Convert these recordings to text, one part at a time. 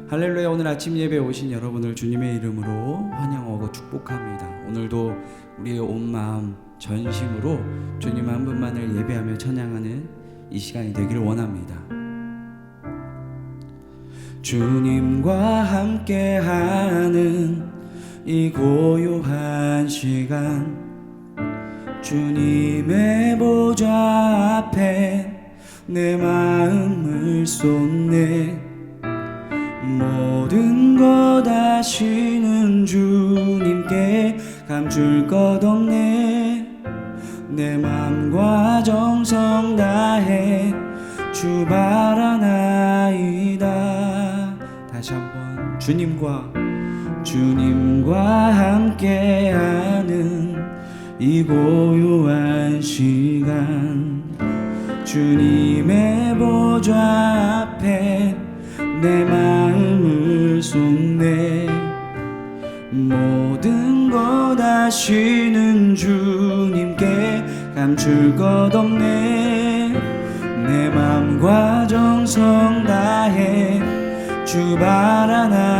할렐루야. 오늘 아침 예배에 오신 여러분을 주님의 이름으로 환영하고 축복합니다. 오늘도 우리의 온 마음 전심으로 주님 한 분만을 예배하며 찬양하는 이 시간이 되기를 원합니다. 주님과 함께하는 이 고요한 시간, 주님의 보좌 앞에 내 마음을 쏟네. 모든 것 아시는 주님께 감출 것 없네. 내 맘과 정성 다해 주 바라나이다. 다시 한번 주님과 함께하는 이 고요한 시간, 주님의 보좌 앞에 내 마음을 쏟네. 모든 것 아시는 주님께 감출 것 없네. 내 맘과 정성 다해 주 바라나이다.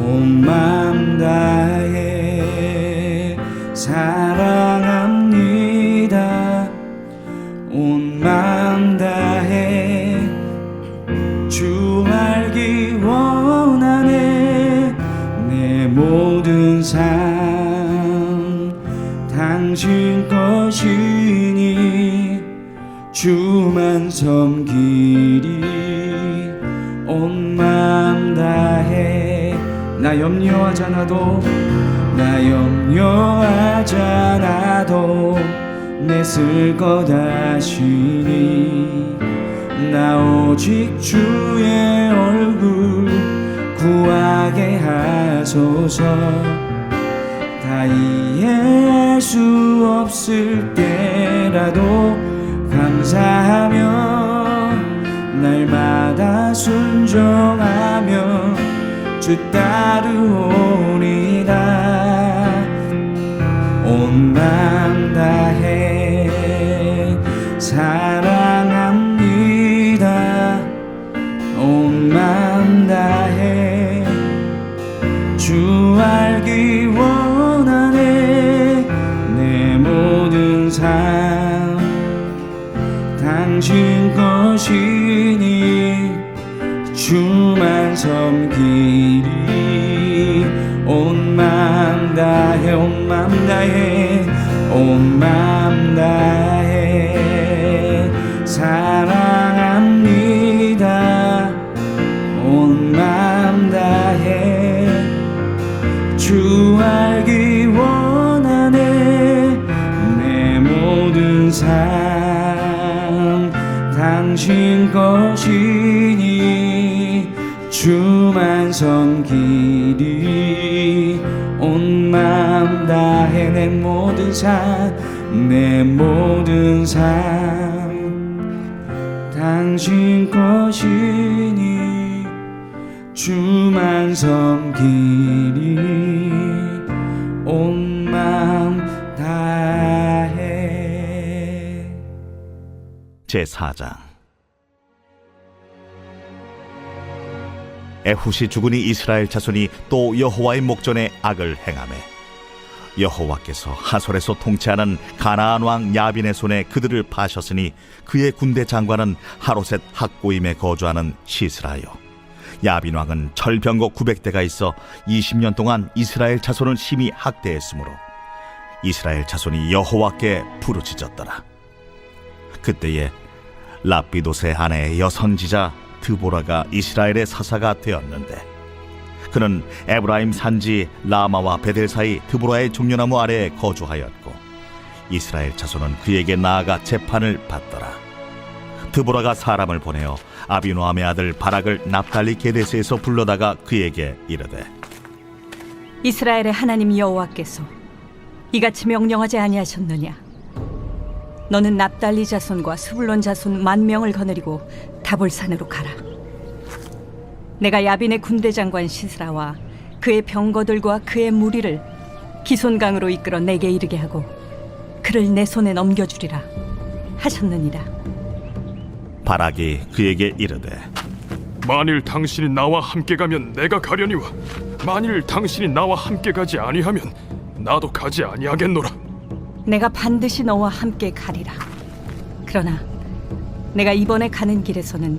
온 맘 다해 사랑합니다. 온 맘 다해 주 알기 원하네. 내 모든 삶 당신 것이니 주만 섬기리. 온 맘 다해 나 염려하지 않아도 내 쓸 것 아시니. 나 오직 주의 얼굴 구하게 하소서. 다 이해할 수 없을 때라도 감사하며 날마다 순종하며 주 따르오리다. 온 맘 다해 사랑합니다. 온 맘 다해 주 알기 원하네. 내 모든 삶 당신 것이니 주만 섬기리. 온 맘 다해 온 맘 다해 온 맘 다해 사랑합니다. 온 맘 다해 주 알기 원하네. 내 모든 삶 당신 것이니 주만 섬기리. 온 맘 다해 내 모든 삶 당신 것이니 주만 섬기리. 온 맘 다해. 제4장. 에훗이 죽으니 이스라엘 자손이 또 여호와의 목전에 악을 행하매 여호와께서 하솔에서 통치하는 가나안 왕 야빈의 손에 그들을 파셨으니 그의 군대 장관은 하로셋 학고임에 거주하는 시스라요. 야빈 왕은 철병거 900대가 있어 20년 동안 이스라엘 자손을 심히 학대했으므로 이스라엘 자손이 여호와께 부르짖었더라. 그때에 랍비돗의 아내의 여선지자 드보라가 이스라엘의 사사가 되었는데, 그는 에브라임 산지 라마와 베델 사이 드보라의 종려나무 아래에 거주하였고 이스라엘 자손은 그에게 나아가 재판을 받더라. 드보라가 사람을 보내어 아비노함의 아들 바락을 납달리 게데스에서 불러다가 그에게 이르되, 이스라엘의 하나님 여호와께서 이같이 명령하지 아니하셨느냐? 너는 납달리 자손과 스불론 자손 10,000명을 거느리고 다볼산으로 가라. 내가 야빈의 군대 장관 시스라와 그의 병거들과 그의 무리를 기손강으로 이끌어 내게 이르게 하고 그를 내 손에 넘겨주리라 하셨느니라. 바락이 그에게 이르되 만일 당신이 나와 함께 가면 내가 가려니와 만일 당신이 나와 함께 가지 아니하면 나도 가지 아니하겠노라. 내가 반드시 너와 함께 가리라. 그러나 내가 이번에 가는 길에서는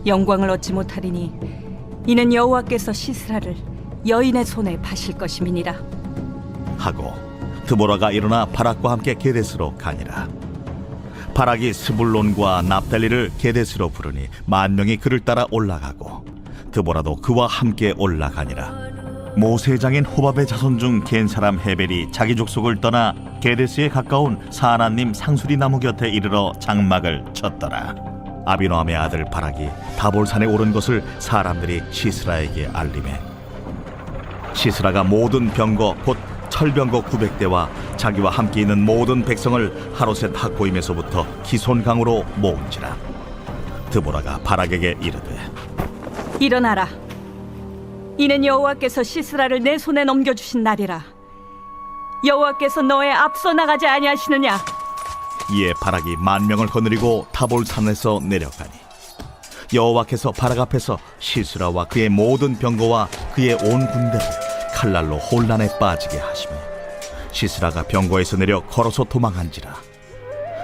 영광을 얻지 못하리니 이는 여호와께서 시스라를 여인의 손에 파실 것임이니라. 하고 드보라가 일어나 바락과 함께 게데스로 가니라. 바락이 스불론과 납달리를 게데스로 부르니 10,000명이 그를 따라 올라가고 드보라도 그와 함께 올라가니라. 모세의 장인 호밥의 자손 중 겐 사람 헤벨이 자기 족속을 떠나 게데스에 가까운 사하나님 상수리 나무 곁에 이르러 장막을 쳤더라. 아비노함의 아들 바락이 다볼산에 오른 것을 사람들이 시스라에게 알리매 시스라가 모든 병거 곧 철병거 900대와 자기와 함께 있는 모든 백성을 하롯셋 학고임에서부터 기손강으로 모은지라. 드보라가 바락에게 이르되 일어나라. 이는 여호와께서 시스라를 내 손에 넘겨주신 날이라. 여호와께서 너의 앞서 나가지 아니하시느냐? 이에 바락이 10,000명을 거느리고 타볼산에서 내려가니 여호와께서 바락 앞에서 시스라와 그의 모든 병거와 그의 온 군대를 칼날로 혼란에 빠지게 하시며 시스라가 병거에서 내려 걸어서 도망한지라.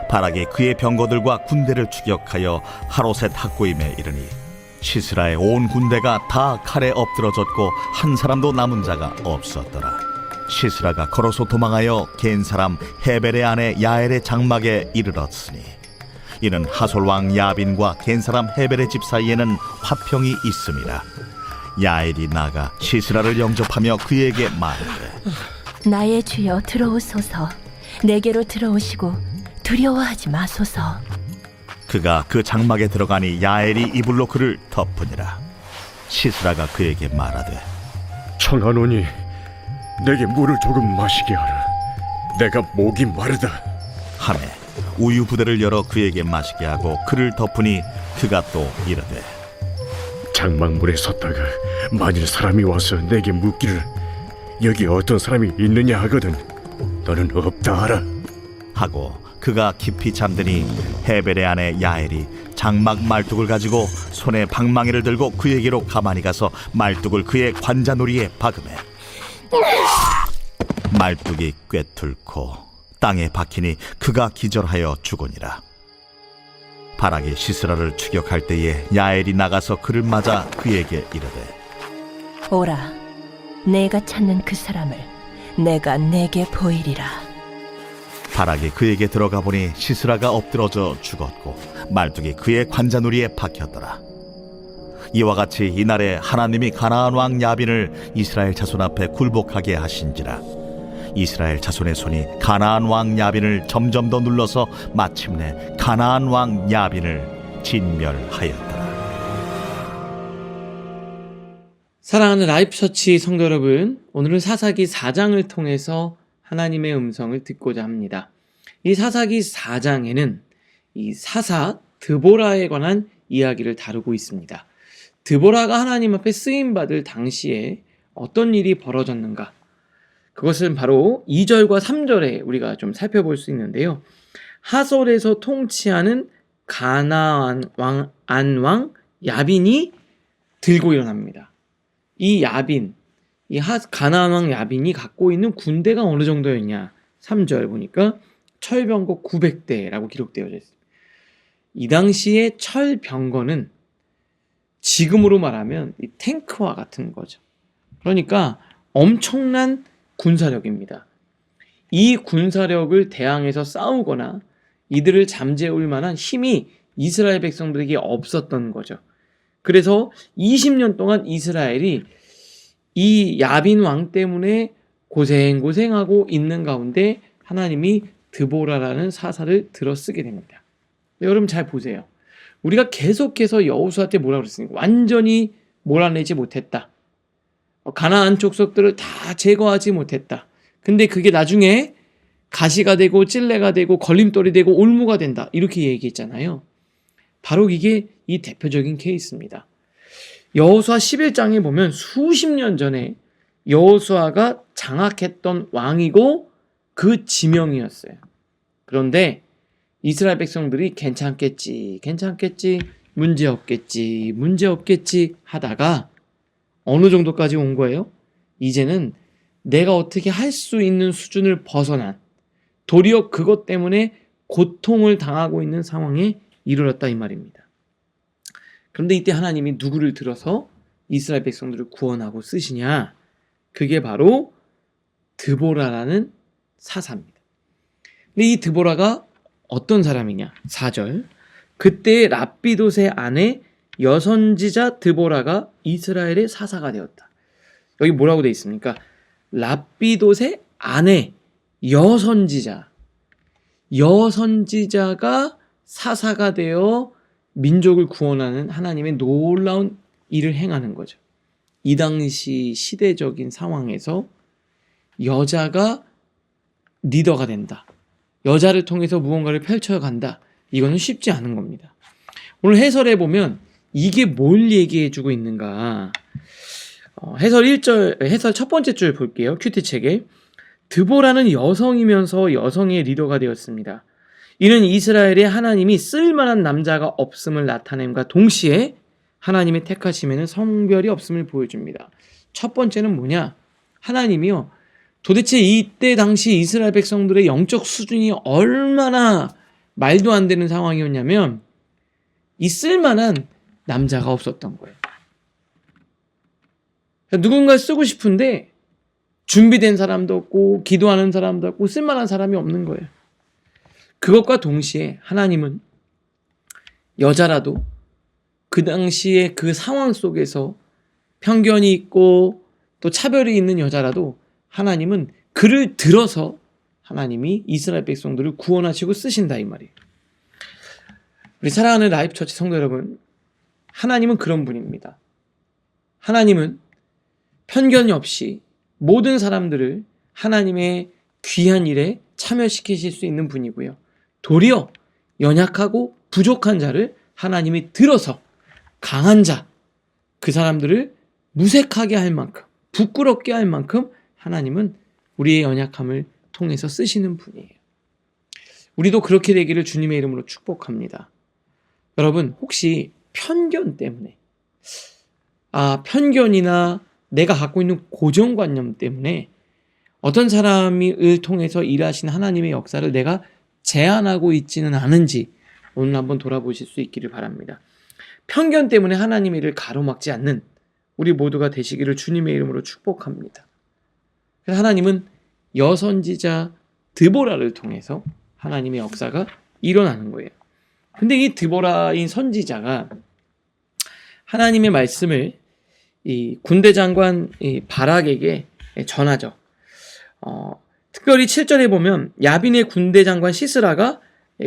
바락이 그의 병거들과 군대를 추격하여 하롯셋 학고임에 이르니 시스라의 온 군대가 다 칼에 엎드러졌고 한 사람도 남은 자가 없었더라. 시스라가 걸어서 도망하여 겐 사람 헤벨의 아내 야엘의 장막에 이르렀으니 이는 하솔 왕 야빈과 겐 사람 헤벨의 집 사이에는 화평이 있음이라. 야엘이 나가 시스라를 영접하며 그에게 말하되 나의 주여 들어오소서. 내게로 들어오시고 두려워하지 마소서. 그가 그 장막에 들어가니 야엘이 이불로 그를 덮으니라. 시스라가 그에게 말하되 청하노니 내게 물을 조금 마시게 하라. 내가 목이 마르다. 하매 우유 부대를 열어 그에게 마시게 하고 그를 덮으니 그가 또 이르되 장막물에 섰다가 만일 사람이 와서 내게 묻기를 여기 어떤 사람이 있느냐 하거든 너는 없다 하라. 하고 그가 깊이 잠드니 헤벨의 아내 야엘이 장막 말뚝을 가지고 손에 방망이를 들고 그에게로 가만히 가서 말뚝을 그의 관자놀이에 박으매 말뚝이 꿰뚫고 땅에 박히니 그가 기절하여 죽으니라. 바락이 시스라를 추격할 때에 야엘이 나가서 그를 맞아 그에게 이르되 오라. 내가 찾는 그 사람을 내가 내게 보이리라. 바락이 그에게 들어가 보니 시스라가 엎드러져 죽었고 말뚝이 그의 관자놀이에 박혔더라. 이와 같이 이날에 하나님이 가나안 왕 야빈을 이스라엘 자손 앞에 굴복하게 하신지라. 이스라엘 자손의 손이 가나안 왕 야빈을 점점 더 눌러서 마침내 가나안 왕 야빈을 진멸하였더라. 사랑하는 라이프처치 성도 여러분, 오늘은 사사기 4장을 통해서 하나님의 음성을 듣고자 합니다. 이 사사기 4장에는 이 사사 드보라에 관한 이야기를 다루고 있습니다. 드보라가 하나님 앞에 쓰임받을 당시에 어떤 일이 벌어졌는가? 그것은 바로 2절과 3절에 우리가 좀 살펴볼 수 있는데요. 하솔에서 통치하는 가나안 왕 야빈이 들고 일어납니다. 이 야빈, 가나안 왕 야빈이 갖고 있는 군대가 어느 정도였냐? 3절 보니까 철병거 900대라고 기록되어 있습니다. 이 당시에 철병거는 지금으로 말하면 이 탱크와 같은 거죠. 그러니까 엄청난 군사력입니다. 이 군사력을 대항해서 싸우거나 이들을 잠재울 만한 힘이 이스라엘 백성들에게 없었던 거죠. 그래서 20년 동안 이스라엘이 이 야빈 왕 때문에 고생하고 있는 가운데 하나님이 드보라라는 사사를 들어쓰게 됩니다. 여러분 잘 보세요. 우리가 계속해서 여호수아한테 뭐라고 그랬습니까? 완전히 몰아내지 못했다. 가나안 족속들을 다 제거하지 못했다. 근데 그게 나중에 가시가 되고 찔레가 되고 걸림돌이 되고 올무가 된다. 이렇게 얘기했잖아요. 바로 이게 이 대표적인 케이스입니다. 여호수아 11장에 보면 수십 년 전에 여호수아가 장악했던 왕이고 그 지명이었어요. 그런데 이스라엘 백성들이 괜찮겠지, 문제없겠지 하다가 어느 정도까지 온 거예요? 이제는 내가 어떻게 할 수 있는 수준을 벗어난, 도리어 그것 때문에 고통을 당하고 있는 상황에 이르렀다 이 말입니다. 그런데 이때 하나님이 누구를 들어서 이스라엘 백성들을 구원하고 쓰시냐? 그게 바로 드보라라는 사사입니다. 근데 이 드보라가 어떤 사람이냐? 4절. 그때 랍비돗의 아내 여선지자 드보라가 이스라엘의 사사가 되었다. 여기 뭐라고 되어 있습니까? 랍비돗의 아내 여선지자가 사사가 되어 민족을 구원하는 하나님의 놀라운 일을 행하는 거죠. 이 당시 시대적인 상황에서 여자가 리더가 된다. 여자를 통해서 무언가를 펼쳐간다. 이거는 쉽지 않은 겁니다. 오늘 해설해 보면 이게 뭘 얘기해 주고 있는가? 해설 첫 번째 줄 볼게요. 큐티책에. 드보라는 여성이면서 여성의 리더가 되었습니다. 이는 이스라엘에 하나님이 쓸만한 남자가 없음을 나타냄과 동시에 하나님의 택하심에는 성별이 없음을 보여줍니다. 첫 번째는 뭐냐? 하나님이요. 도대체 이때 당시 이스라엘 백성들의 영적 수준이 얼마나 말도 안 되는 상황이었냐면 이 쓸만한 남자가 없었던 거예요. 누군가 쓰고 싶은데 준비된 사람도 없고 기도하는 사람도 없고 쓸만한 사람이 없는 거예요. 그것과 동시에 하나님은 여자라도 그 당시에 그 상황 속에서 편견이 있고 또 차별이 있는 여자라도 하나님은 그를 들어서 하나님이 이스라엘 백성들을 구원하시고 쓰신다 이 말이에요. 우리 사랑하는 라이프처치 성도 여러분, 하나님은 그런 분입니다. 하나님은 편견이 없이 모든 사람들을 하나님의 귀한 일에 참여시키실 수 있는 분이고요. 도리어 연약하고 부족한 자를 하나님이 들어서 강한 자, 그 사람들을 무색하게 할 만큼, 부끄럽게 할 만큼 하나님은 우리의 연약함을 통해서 쓰시는 분이에요. 우리도 그렇게 되기를 주님의 이름으로 축복합니다. 여러분, 혹시 편견 때문에, 편견이나 내가 갖고 있는 고정관념 때문에 어떤 사람을 통해서 일하신 하나님의 역사를 내가 제한하고 있지는 않은지 오늘 한번 돌아보실 수 있기를 바랍니다. 편견 때문에 하나님의 일을 가로막지 않는 우리 모두가 되시기를 주님의 이름으로 축복합니다. 그래서 하나님은 여선지자 드보라를 통해서 하나님의 역사가 일어나는 거예요. 근데 이 드보라인 선지자가 하나님의 말씀을 이 군대 장관 바락에게 전하죠. 특별히 7절에 보면 야빈의 군대 장관 시스라가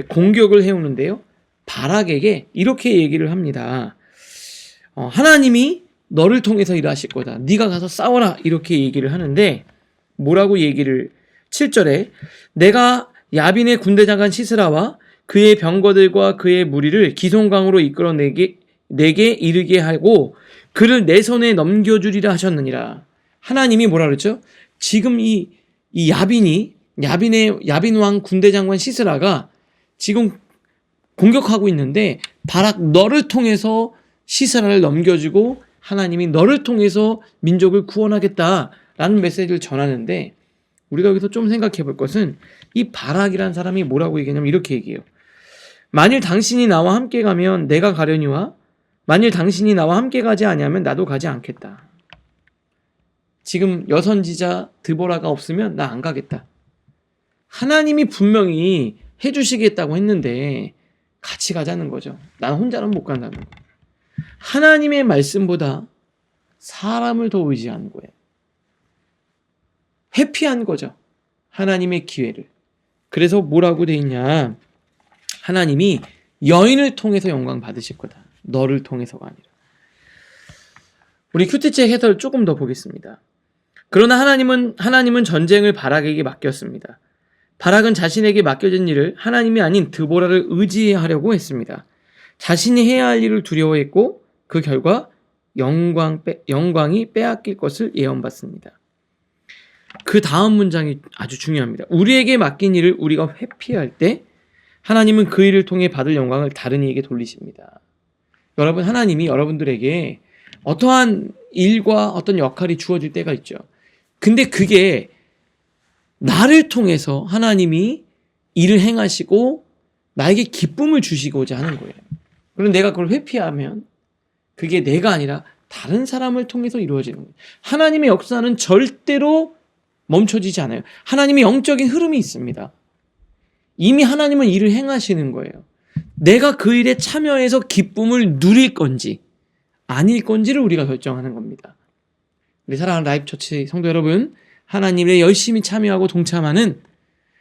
공격을 해오는데요. 바락에게 이렇게 얘기를 합니다. 하나님이 너를 통해서 일하실 거다. 네가 가서 싸워라. 이렇게 얘기를 하는데 뭐라고 얘기를 7절에 내가 야빈의 군대 장관 시스라와 그의 병거들과 그의 무리를 기송강으로 이끌어 내게 이르게 하고 그를 내 손에 넘겨주리라 하셨느니라. 하나님이 뭐라 그랬죠? 지금 이 야빈 왕 군대 장관 시스라가 지금 공격하고 있는데 바락 너를 통해서 시스라를 넘겨주고 하나님이 너를 통해서 민족을 구원하겠다라는 메시지를 전하는데 우리가 여기서 좀 생각해 볼 것은 이 바락이라는 사람이 뭐라고 얘기하냐면 이렇게 얘기해요. 만일 당신이 나와 함께 가면 내가 가려니와 만일 당신이 나와 함께 가지 아니하면 나도 가지 않겠다. 지금 여선지자 드보라가 없으면 나 안 가겠다. 하나님이 분명히 해주시겠다고 했는데 같이 가자는 거죠. 난 혼자는 못 간다는 거예요. 하나님의 말씀보다 사람을 더 의지하는 거예요. 회피한 거죠. 하나님의 기회를. 그래서 뭐라고 돼 있냐. 하나님이 여인을 통해서 영광 받으실 거다. 너를 통해서가 아니라. 우리 큐티책 해설 조금 더 보겠습니다. 그러나 하나님은 전쟁을 바락에게 맡겼습니다. 바락은 자신에게 맡겨진 일을 하나님이 아닌 드보라를 의지하려고 했습니다. 자신이 해야 할 일을 두려워했고 그 결과 영광이 빼앗길 것을 예언받습니다. 그 다음 문장이 아주 중요합니다. 우리에게 맡긴 일을 우리가 회피할 때 하나님은 그 일을 통해 받을 영광을 다른 이에게 돌리십니다. 여러분, 하나님이 여러분들에게 어떠한 일과 어떤 역할이 주어질 때가 있죠. 근데 그게 나를 통해서 하나님이 일을 행하시고 나에게 기쁨을 주시고자 하는 거예요. 그럼 내가 그걸 회피하면 그게 내가 아니라 다른 사람을 통해서 이루어지는 거예요. 하나님의 역사는 절대로 멈춰지지 않아요. 하나님의 영적인 흐름이 있습니다. 이미 하나님은 일을 행하시는 거예요. 내가 그 일에 참여해서 기쁨을 누릴 건지 아닐 건지를 우리가 결정하는 겁니다. 우리 사랑하는 라이프처치 성도 여러분, 하나님의 열심히 참여하고 동참하는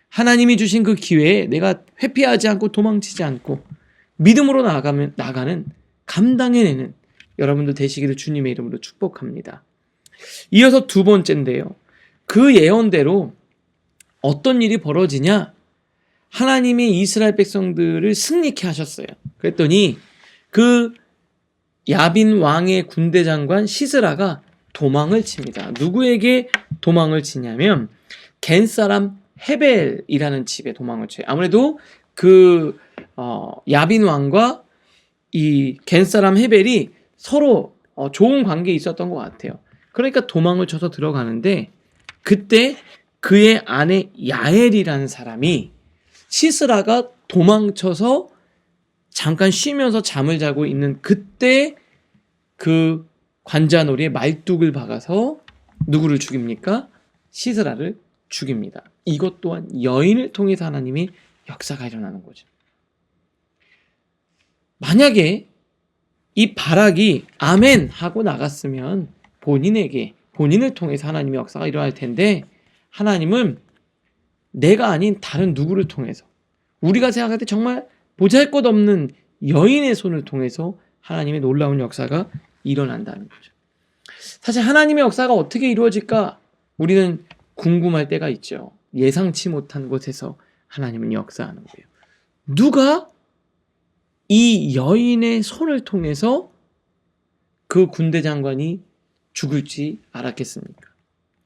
하나님이 주신 그 기회에 내가 회피하지 않고 도망치지 않고 믿음으로 나가는 감당해내는 여러분들 되시기를 주님의 이름으로 축복합니다. 이어서 두 번째인데요. 그 예언대로 어떤 일이 벌어지냐? 하나님이 이스라엘 백성들을 승리케 하셨어요. 그랬더니 그 야빈 왕의 군대 장관 시스라가 도망을 칩니다. 누구에게 도망을 치냐면 겐 사람 헤벨이라는 집에 도망을 쳐요. 아무래도 그 야빈 왕과 이 겐 사람 헤벨이 서로 좋은 관계에 있었던 것 같아요. 그러니까 도망을 쳐서 들어가는데 그때 그의 아내 야엘이라는 사람이 시스라가 도망쳐서 잠깐 쉬면서 잠을 자고 있는 그때 그 관자놀이에 말뚝을 박아서 누구를 죽입니까? 시스라를 죽입니다. 이것 또한 여인을 통해서 하나님의 역사가 일어나는 거죠. 만약에 이 바락이 아멘 하고 나갔으면 본인을 통해서 하나님의 역사가 일어날 텐데 하나님은 내가 아닌 다른 누구를 통해서 우리가 생각할 때 정말 보잘것없는 여인의 손을 통해서 하나님의 놀라운 역사가 일어난다는 거죠. 사실 하나님의 역사가 어떻게 이루어질까 우리는 궁금할 때가 있죠. 예상치 못한 곳에서 하나님은 역사하는 거예요. 누가 이 여인의 손을 통해서 그 군대 장관이 죽을지 알았겠습니까?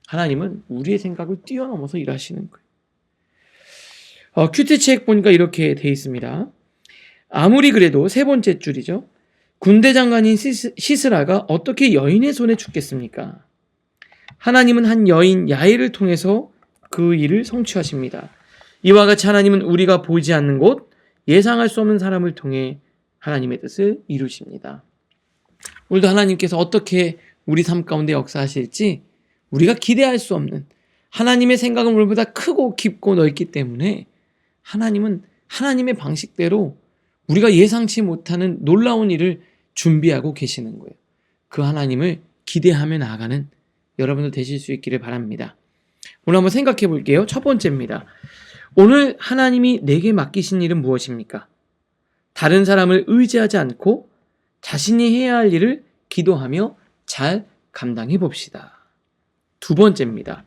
하나님은 우리의 생각을 뛰어넘어서 일하시는 거예요. 큐티책 보니까 이렇게 돼 있습니다. 아무리 그래도 세 번째 줄이죠. 군대 장관인 시스라가 어떻게 여인의 손에 죽겠습니까? 하나님은 한 여인 야엘을 통해서 그 일을 성취하십니다. 이와 같이 하나님은 우리가 보이지 않는 곳, 예상할 수 없는 사람을 통해 하나님의 뜻을 이루십니다. 오늘도 하나님께서 어떻게 우리 삶 가운데 역사하실지 우리가 기대할 수 없는 하나님의 생각은 우리보다 크고 깊고 넓기 때문에 하나님은 하나님의 방식대로 우리가 예상치 못하는 놀라운 일을 준비하고 계시는 거예요. 그 하나님을 기대하며 나아가는 여러분들 되실 수 있기를 바랍니다. 오늘 한번 생각해 볼게요. 첫 번째입니다. 오늘 하나님이 내게 맡기신 일은 무엇입니까? 다른 사람을 의지하지 않고 자신이 해야 할 일을 기도하며 잘 감당해 봅시다. 두 번째입니다.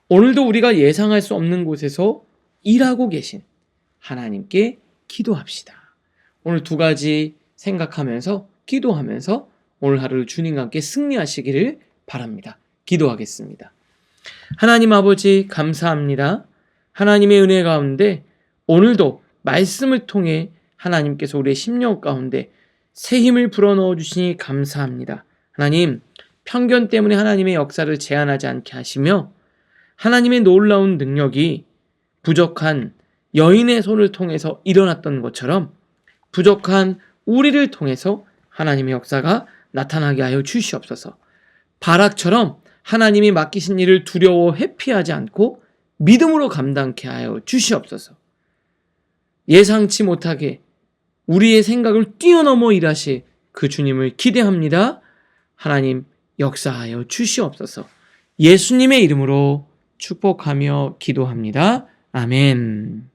오늘도 우리가 예상할 수 없는 곳에서 일하고 계신 하나님께 기도합시다. 오늘 두 가지 생각하면서 기도하면서 오늘 하루를 주님과 함께 승리하시기를 바랍니다. 기도하겠습니다. 하나님 아버지 감사합니다. 하나님의 은혜 가운데 오늘도 말씀을 통해 하나님께서 우리의 심령 가운데 새 힘을 불어넣어 주시니 감사합니다. 하나님, 편견 때문에 하나님의 역사를 제한하지 않게 하시며 하나님의 놀라운 능력이 부족한 여인의 손을 통해서 일어났던 것처럼 부족한 우리를 통해서 하나님의 역사가 나타나게 하여 주시옵소서. 바락처럼 하나님이 맡기신 일을 두려워 회피하지 않고 믿음으로 감당케 하여 주시옵소서. 예상치 못하게 우리의 생각을 뛰어넘어 일하실 그 주님을 기대합니다. 하나님 역사하여 주시옵소서. 예수님의 이름으로 축복하며 기도합니다. 아멘.